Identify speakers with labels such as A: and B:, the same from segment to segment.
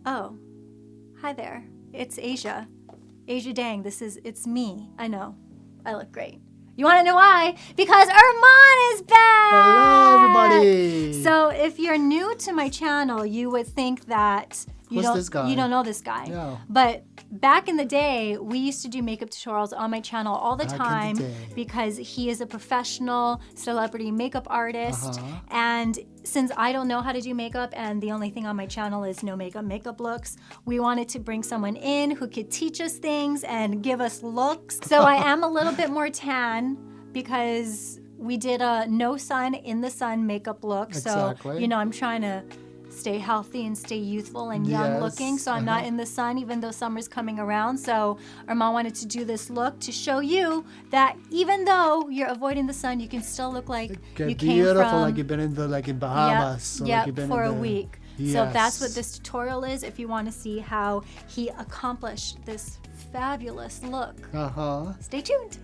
A: Oh, hi there. It's Asia. Asia Dang, it's me. I know. I look great. You want to know why? Because Ermahn is back!
B: Hello, everybody!
A: So if you're new to my channel, you would think that you
B: this guy?
A: don't know this guy.
B: No.
A: But back in the day, we used to do makeup tutorials on my channel all the
B: Back in the
A: time
B: day.
A: because he is a professional celebrity makeup artist. And since I don't know how to do makeup and the only thing on my channel is no makeup looks, we wanted to bring someone in who could teach us things and give us looks. So I am a little bit more tan because we did a no sun, in the sun makeup look.
B: Exactly.
A: So, you know, I'm trying to stay healthy and stay youthful and young looking, so I'm not in the sun even though summer's coming around. So Ermahn wanted to do this look to show you that even though you're avoiding the sun, you can still look like you came from,
B: like you've been in Bahamas.
A: for a week.
B: Yes.
A: So that's what this tutorial is if you want to see how he accomplished this fabulous look. Stay tuned.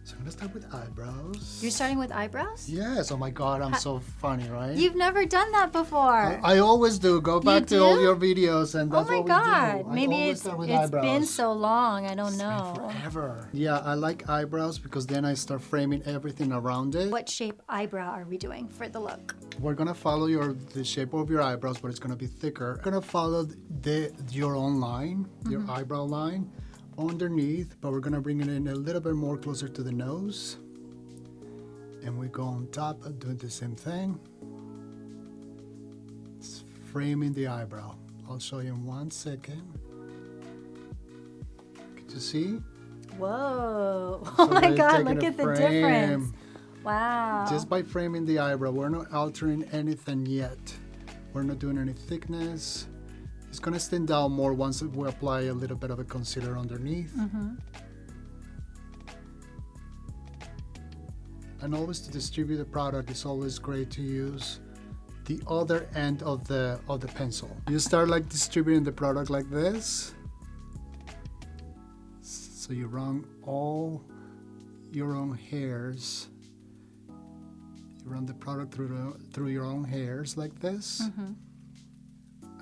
B: So I'm gonna start with eyebrows.
A: You're starting with eyebrows?
B: Yes. Oh my God, I'm so funny, right?
A: You've never done that before.
B: I always do. Go back to all your videos, and that's
A: oh my
B: what
A: God.
B: we do.
A: Maybe
B: I always
A: it's
B: start with eyebrows.
A: been so long. I don't
B: It's been
A: know.
B: forever. Yeah, I like eyebrows because then I start framing everything around it.
A: What shape eyebrow are we doing for the look?
B: We're gonna follow the shape of your eyebrows, but it's gonna be thicker. We're gonna follow your own line, your eyebrow line, underneath, but we're gonna bring it in a little bit more closer to the nose. And we go on top and doing the same thing. It's framing the eyebrow. I'll show you in 1 second. Can you see?
A: Whoa.
B: So
A: Oh my
B: we're
A: God,
B: taking
A: look
B: a
A: at the
B: frame.
A: difference. Wow.
B: Just by framing the eyebrow, we're not altering anything yet. We're not doing any thickness. It's gonna stand out more once we apply a little bit of a concealer underneath. And always to distribute the product, it's always great to use the other end of the pencil. You start like distributing the product like this. So you run all your own hairs. You run the product through your own hairs like this.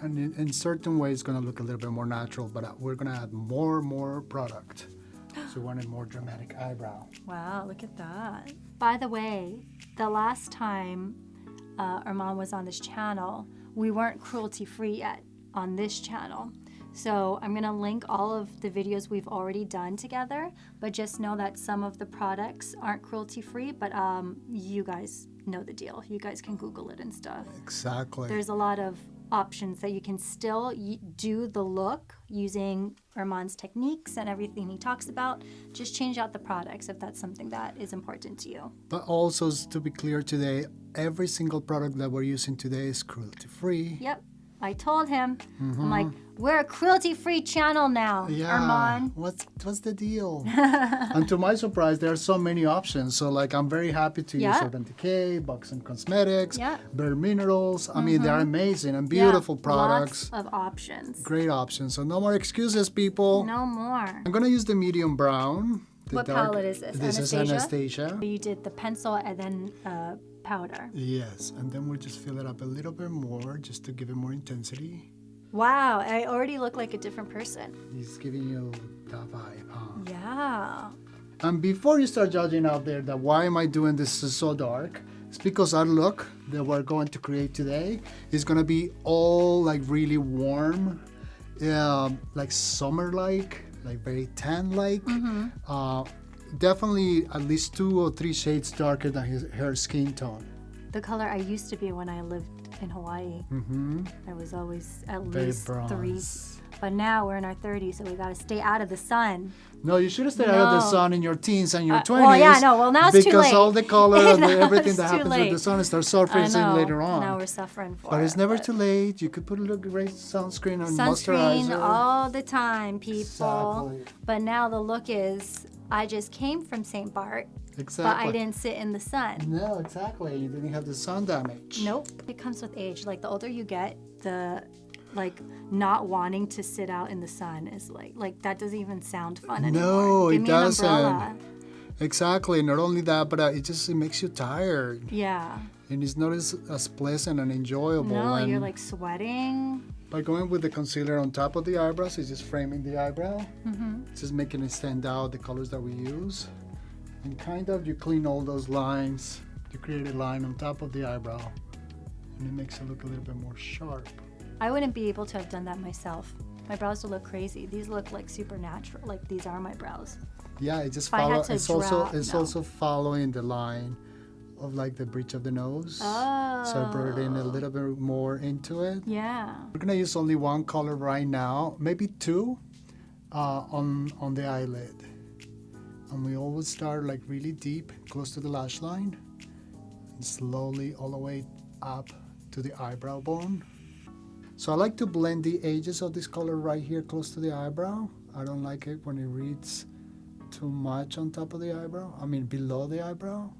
B: And in certain ways, it's gonna look a little bit more natural, but we're gonna add more product. So we want a more dramatic eyebrow.
A: Wow, look at that. By the way, the last time Ermahn was on this channel, we weren't cruelty-free yet on this channel. So I'm gonna link all of the videos we've already done together, but just know that some of the products aren't cruelty-free, but you guys know the deal. You guys can Google it and stuff.
B: Exactly.
A: There's a lot of options that you can still do the look using Ermahn's techniques and everything he talks about. Just change out the products if that's something that is important to you.
B: But also, to be clear today, every single product that we're using today is cruelty-free.
A: Yep, I told him. I'm like, we're a cruelty-free channel now, Ermahn.
B: What's the deal? And to my surprise, there are so many options. So like, I'm very happy to use Urban Decay, BUXON Cosmetics, Bare Minerals. I mean, they're amazing and beautiful products.
A: Lots of options.
B: Great options. So no more excuses, people.
A: No more.
B: I'm gonna use the medium brown.
A: What palette is this?
B: This is Anastasia.
A: You did the pencil and then powder.
B: Yes, and then we'll just fill it up a little bit more just to give it more intensity.
A: Wow, I already look like a different person.
B: He's giving you that vibe, huh?
A: Yeah.
B: And before you start judging out there that why am I doing this so dark, it's because our look that we're going to create today is going to be all like really warm, like summer-like, like very tan-like. Definitely at least 2 or 3 shades darker than her skin tone.
A: The color I used to be when I lived in Hawaii. I was always at least 3. But now we're in our 30s, so we got to stay out of the sun.
B: No, you should have stayed out of the sun in your teens and your 20s.
A: Well, yeah, no, well, now it's too late.
B: Because all the color and everything that happens
A: late.
B: with the sun starts surfacing later on.
A: Now we're suffering for it.
B: But it's never too late. You could put a little great sunscreen and
A: sunscreen
B: moisturizer.
A: all the time, people.
B: Exactly.
A: But now the look is, I just came from St. Bart.
B: Exactly.
A: But I didn't sit in the sun.
B: No, exactly. You didn't have the sun damage.
A: Nope. It comes with age. Like the older you get, the not wanting to sit out in the sun is like that doesn't even sound fun anymore.
B: No,
A: Give
B: it
A: me an
B: doesn't.
A: umbrella.
B: Exactly. Not only that, but it makes you tired.
A: Yeah.
B: And it's not as pleasant and enjoyable.
A: No,
B: and
A: you're like sweating.
B: By going with the concealer on top of the eyebrows, it's just framing the eyebrow. It's just making it stand out, the colors that we use. And kind of, you clean all those lines. You create a line on top of the eyebrow. And it makes it look a little bit more sharp.
A: I wouldn't be able to have done that myself. My brows would look crazy. These look like supernatural, like these are my brows.
B: Yeah, it just
A: If I had
B: follows.
A: to
B: It's also following the line of like the bridge of the nose.
A: Oh.
B: So I brought in a little bit more into it.
A: Yeah.
B: We're gonna use only one color right now, maybe two, on the eyelid. And we always start like really deep, close to the lash line, and slowly all the way up to the eyebrow bone. So I like to blend the edges of this color right here close to the eyebrow. I don't like it when it reads too much on top of the eyebrow. I mean below the eyebrow.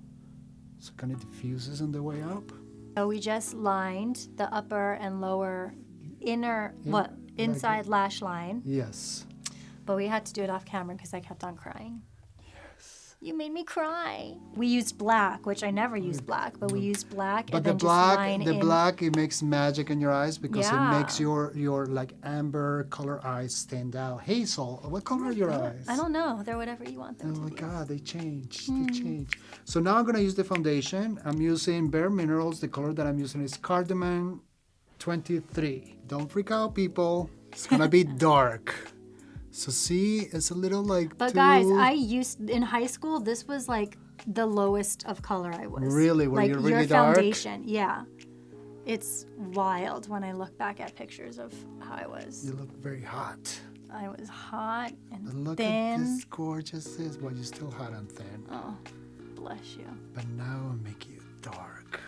B: So kind of diffuses on the way up.
A: So we just lined the upper and lower inside lash line.
B: Yes.
A: But we had to do it off camera because I kept on crying. You made me cry. We used black, which I never used black, but we used black.
B: But
A: and
B: the
A: then
B: black,
A: just
B: black, it makes magic in your eyes because
A: Yeah.
B: it makes your like amber color eyes stand out. Hazel, what color are your eyes?
A: I don't know. They're whatever you want them
B: Oh
A: to
B: my
A: be.
B: God, they change. They change. So now I'm gonna use the foundation. I'm using Bare Minerals. The color that I'm using is Cardamom 23. Don't freak out, people. It's gonna be dark. So see, it's a little like.
A: But guys, in high school, this was like the lowest of color I was.
B: Really? Were
A: like
B: you really
A: your
B: dark?
A: foundation, yeah. It's wild when I look back at pictures of how I was.
B: You look very hot.
A: I was hot and
B: But look
A: thin.
B: at this gorgeousness. Well, you're still hot and thin.
A: Oh, bless you.
B: But now I'll make you dark.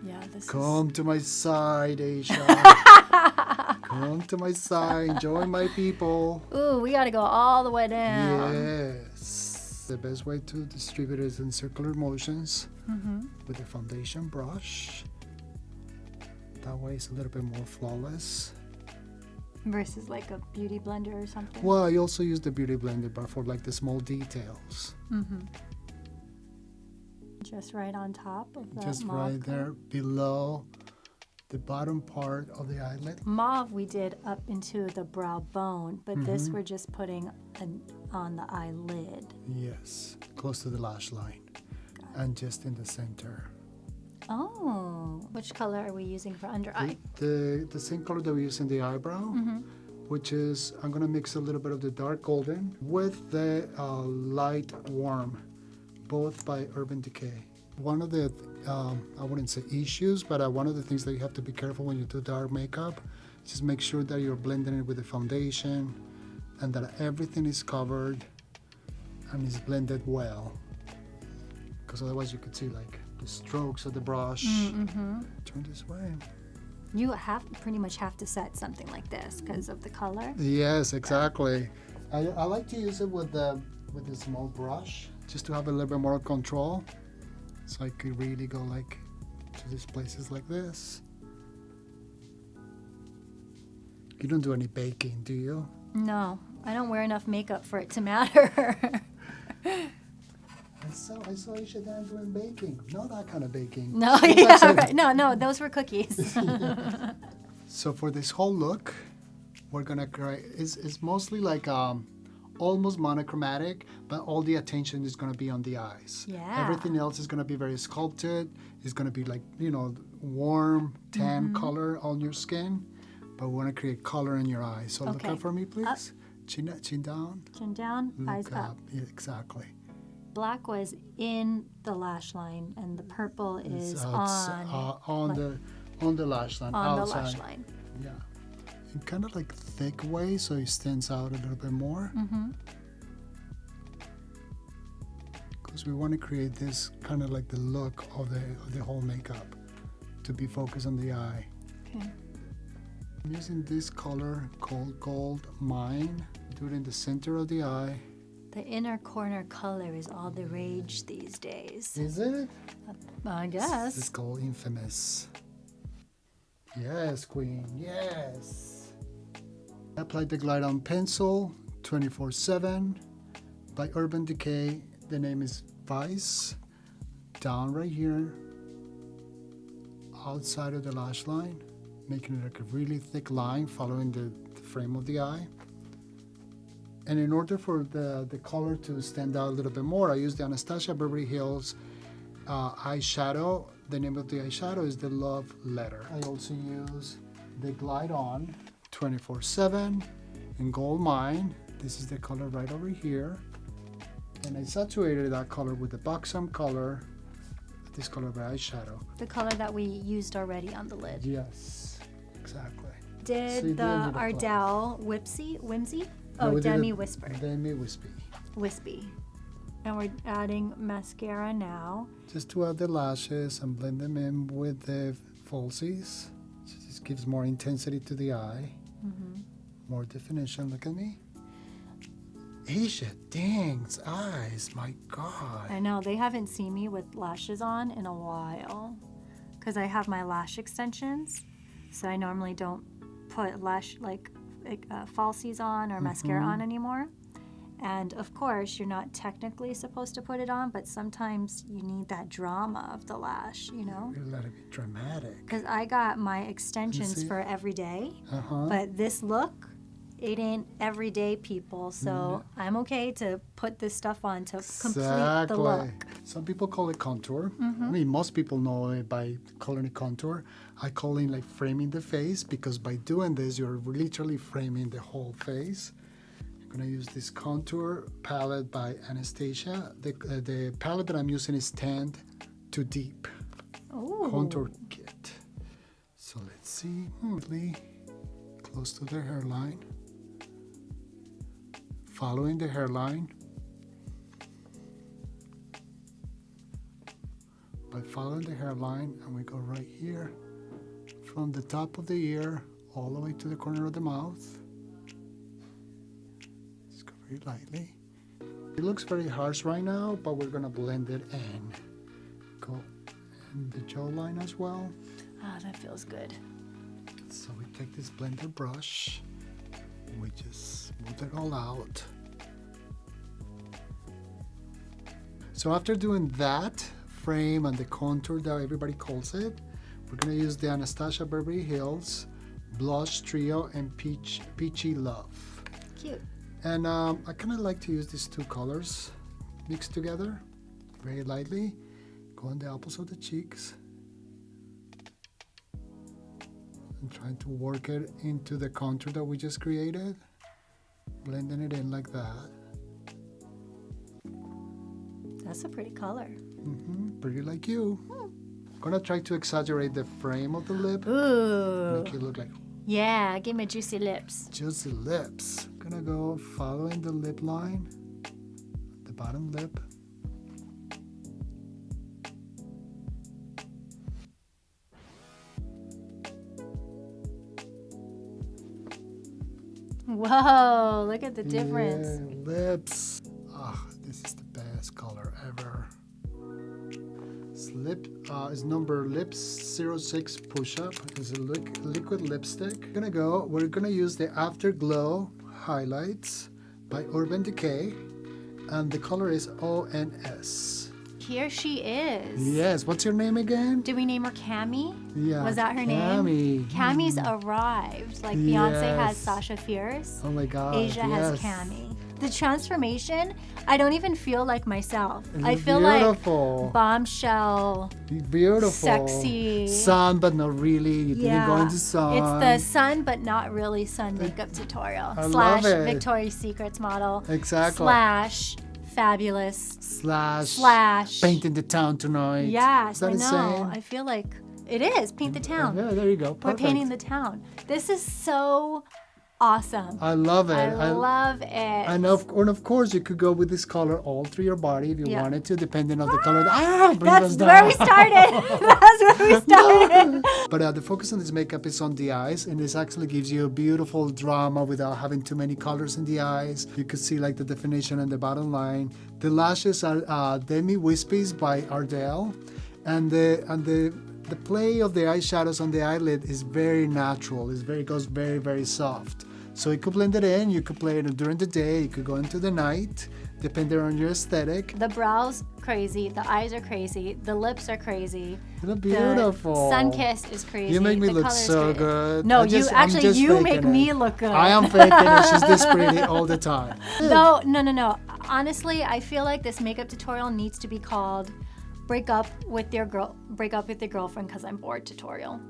A: Yeah, this
B: Come to my side, Asia. Come to my side. Join my people.
A: is. Ooh, we got to go all the way down.
B: Yes. The best way to distribute is in circular motions with the foundation brush. That way it's a little bit more flawless.
A: Versus like a beauty blender or something.
B: Well, I also use the Beauty Blender, but for like the small details.
A: Just right on top of the
B: Just
A: mauve
B: right
A: color.
B: there below the bottom part of the eyelid.
A: Mauve we did up into the brow bone, but this we're just putting on the eyelid.
B: Yes, close to the lash line and just in the center.
A: Oh, which color are we using for under eye?
B: The same color that we use in the eyebrow, which is, I'm gonna mix a little bit of the dark golden with the light warm, both by Urban Decay. One of the, I wouldn't say issues, but one of the things that you have to be careful when you do dark makeup, just make sure that you're blending it with the foundation and that everything is covered and is blended well. Because otherwise you could see like the strokes of the brush. Turn this way.
A: You pretty much have to set something like this because of the color.
B: Yes, exactly. I like to use it with the small brush just to have a little bit more control. So I could really go like to these places like this. You don't do any baking, do you?
A: No, I don't wear enough makeup for it to matter.
B: I saw you should not doing baking. Not that kind of baking.
A: No, yeah, right. No, those were cookies.
B: So for this whole look, we're gonna create, it's mostly like almost monochromatic, but all the attention is gonna be on the eyes.
A: Yeah.
B: Everything else is gonna be very sculpted. It's gonna be like, warm tan color on your skin, but we wanna create color in your eyes. So look
A: Okay.
B: up for me, please.
A: Up.
B: Chin down.
A: Chin down, eyes
B: Look
A: up.
B: Yeah, exactly.
A: Black was in the lash line, and the purple is
B: It's
A: on
B: the lash line.
A: the
B: outside.
A: lash line.
B: Yeah. In kind of like thick way, so it stands out a little bit more. Because we want to create this kind of like the look of the whole makeup to be focused on the eye.
A: Okay.
B: I'm using this color called Goldmine. Do it in the center of the eye.
A: The inner corner color is all the rage these days.
B: Is it?
A: I guess.
B: It's called Infamous. Yes, queen, yes. Apply the Glide On Pencil 24/7 by Urban Decay. The name is Vice. Down right here, outside of the lash line, making it like a really thick line following the frame of the eye. And in order for the color to stand out a little bit more, I use the Anastasia Beverly Hills eyeshadow. The name of the eyeshadow is the Love Letter. I also use the Glide On 24/7 in Goldmine. This is the color right over here. And I saturated that color with the BUXON color, this color of eyeshadow.
A: The color that we used already on the lid.
B: Yes, exactly.
A: Did the Ardell Whimsy? Oh, Demi Whisper.
B: Demi
A: Wispy. And we're adding mascara now.
B: Just to add the lashes and blend them in with the falsies. So this gives more intensity to the eye. More definition. Look at me. Asia, dang's eyes, my God.
A: I know, they haven't seen me with lashes on in a while. Because I have my lash extensions. So I normally don't put falsies on or mascara on anymore. And of course, you're not technically supposed to put it on, but sometimes you need that drama of the lash, you know?
B: You let it be dramatic.
A: Because I got my extensions for every day, but this look, it ain't everyday people, so I'm okay to put this stuff on to complete the look.
B: Some people call it contour. I mean, most people know it by calling it contour. I call it like framing the face, because by doing this, you're literally framing the whole face. I'm gonna use this contour palette by Anastasia. The palette that I'm using is Tanned to Deep contour kit. So let's see, really close to the hairline. Following the hairline. By following the hairline, and we go right here from the top of the ear all the way to the corner of the mouth. Just go very lightly. It looks very harsh right now, but we're gonna blend it in. Go in the jawline as well.
A: Ah, that feels good.
B: So we take this blender brush. We just smooth it all out. So after doing that frame and the contour that everybody calls it, we're gonna use the Anastasia Beverly Hills Blush Trio and Peachy Love.
A: Cute.
B: And I kind of like to use these two colors mixed together very lightly. Go on the apples of the cheeks. And trying to work it into the contour that we just created. Blending it in like that.
A: That's a pretty color.
B: Pretty like you. I'm gonna try to exaggerate the frame of the lip.
A: Ooh.
B: Make it look like
A: Yeah, give me juicy lips.
B: juicy lips. Gonna go following the lip line, the bottom lip.
A: Whoa, look at the difference.
B: Yeah, lips. Ah, this is the best color ever. Lip is number Lips 06 Push-Up. It's a liquid lipstick. We're gonna use the Afterglow highlights by Urban Decay, and the color is O.N.S.
A: Here she is.
B: Yes, what's your name again?
A: Did we name her Cammy?
B: Yeah.
A: Was that her name?
B: Cammy.
A: Cammy's arrived. Like Beyonce has
B: Yes.
A: Sasha Fierce.
B: Oh my God.
A: Asia has
B: yes.
A: Cammy. The transformation, I don't even feel like myself. I feel
B: beautiful.
A: like bombshell,
B: Beautiful.
A: sexy.
B: Sun, but not really. You didn't go into sun.
A: It's the sun, but not really sun makeup tutorial.
B: I
A: Slash
B: love it.
A: Victoria's Secrets model.
B: Exactly.
A: Slash fabulous.
B: Slash. Painting the town tonight.
A: Yes,
B: Is that
A: I know.
B: insane?
A: I feel like it is. Paint the town.
B: Yeah, there you go.
A: We're
B: Perfect.
A: painting the town. This is so awesome.
B: I love it.
A: I love it.
B: And of course, you could go with this color all through your body if you
A: Yeah.
B: wanted to, depending on the color.
A: That's where we started. That's where we started.
B: But the focus on this makeup is on the eyes, and this actually gives you a beautiful drama without having too many colors in the eyes. You could see like the definition and the bottom line. The lashes are Demi Wispies by Ardell, and the play of the eyeshadows on the eyelid is very natural. It goes very, very soft. So you could blend it in. You could play it during the day. You could go into the night, depending on your aesthetic.
A: The brows crazy, the eyes are crazy, the lips are crazy.
B: You look beautiful.
A: The sun kiss is crazy.
B: You make me
A: the
B: look
A: color's
B: so
A: great.
B: good.
A: No,
B: I'm
A: you
B: faking
A: make
B: it.
A: me look good.
B: I am faking it. She's this pretty all the time.
A: No. Honestly, I feel like this makeup tutorial needs to be called break up with your girlfriend because I'm bored tutorial.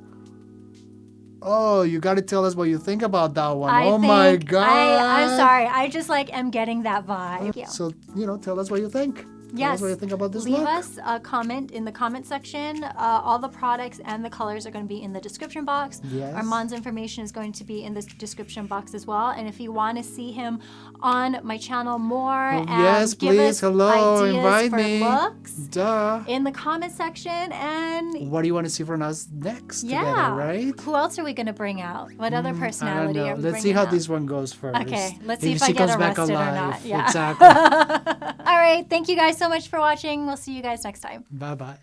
B: Oh, you got to tell us what you think about that one. My God.
A: I'm sorry. I just am getting that vibe.
B: So, tell us what you think. Tell us what you think about this
A: Leave
B: look.
A: us a comment in the comment section. All the products and the colors are going to be in the description box.
B: Yes.
A: Armand's information is going to be in the description box as well. And if you want to see him on my channel more and
B: yes,
A: give
B: please.
A: us
B: Hello,
A: ideas
B: invite
A: for
B: me.
A: looks
B: Duh.
A: in the comment section. And
B: What do you want to see from us next
A: yeah,
B: together, right?
A: Who else are we going to bring out? What other personality
B: I
A: are
B: don't
A: we
B: know. Let's see
A: bringing
B: how
A: out?
B: this one goes first.
A: Okay, let's see if I
B: she
A: get
B: comes back
A: arrested or
B: alive.
A: not. Yeah.
B: Exactly.
A: All right, thank you guys so much for watching. We'll see you guys next time.
B: Bye-bye.